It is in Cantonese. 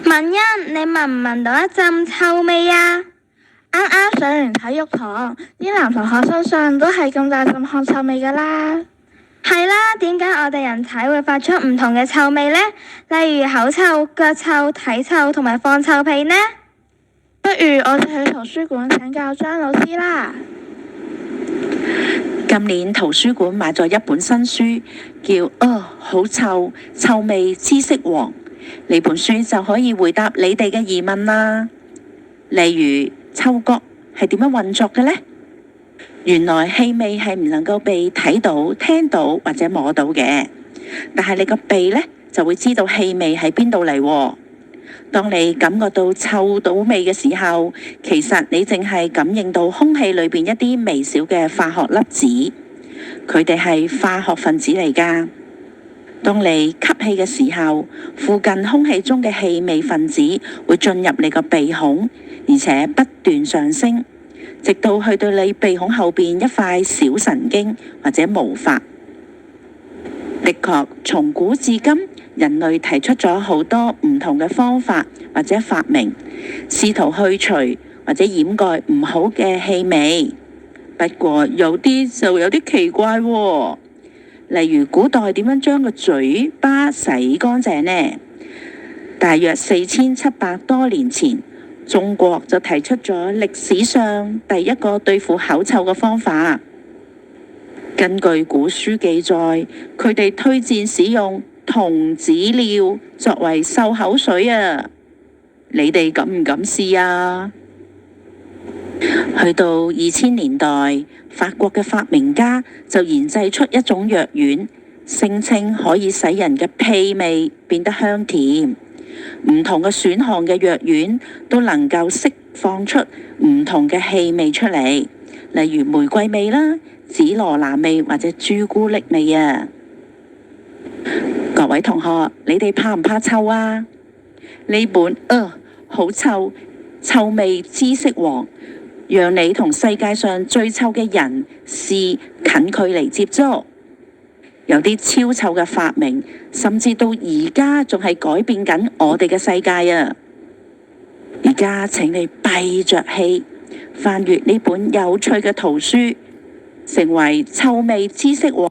文欣，你聞唔聞到一陣臭味啊？啱啱上完體育堂，啲男同學身上都係咁大陣汗臭味㗎啦。係啦，點解我哋人體會發出唔同嘅臭味呢？例如口臭、腳臭、體臭同埋放臭屁呢？不如我哋去圖書館請教張老師啦。今年圖書館買咗一本新書，叫《好臭，臭味知識王》。呢本書就可以回答你哋嘅疑問啦。例如，嗅覺係點樣運作嘅呢？原來氣味係唔能夠被睇到、聽到或者摸到嘅，但係你個鼻呢就會知道氣味喺邊度嚟喎。當你感覺到臭到味嘅時候，其實你淨係感應到空氣裏邊一啲微小嘅化學粒子，佢哋係化學分子嚟㗎。當你吸氣嘅時候，附近空氣中嘅氣味分子會進入你個鼻孔，而且不斷上升，直到去到你鼻孔後邊一塊小神經或者毛髮。的確，從古至今，人類提出咗好多唔同嘅方法或者發明，試圖去除或者掩蓋唔好嘅氣味。不過有啲就有啲奇怪喎。例如古代點樣將個嘴巴洗乾淨呢？大約4700多年前，中國就提出咗歷史上第一個對付口臭嘅方法。根據古書記載，佢哋推薦使用童子尿作為漱口水啊！你哋敢唔敢試啊？去到2000年代，法國嘅發明家就研製出一種藥丸，聲稱可以使人嘅屁味變得香甜。唔同嘅選項嘅藥丸都能夠釋放出唔同嘅氣味出嚟，例如玫瑰味啦、紫羅蘭味或者朱古力味啊！各位同學，你哋怕唔怕臭啊？呢本好臭，臭味知識王，讓你同世界上最臭嘅人事近距離接觸。有啲超臭嘅發明，甚至到而家仲係改變緊我哋嘅世界啊！而家請你閉着氣，翻閱呢本有趣嘅圖書，成為臭味知識王。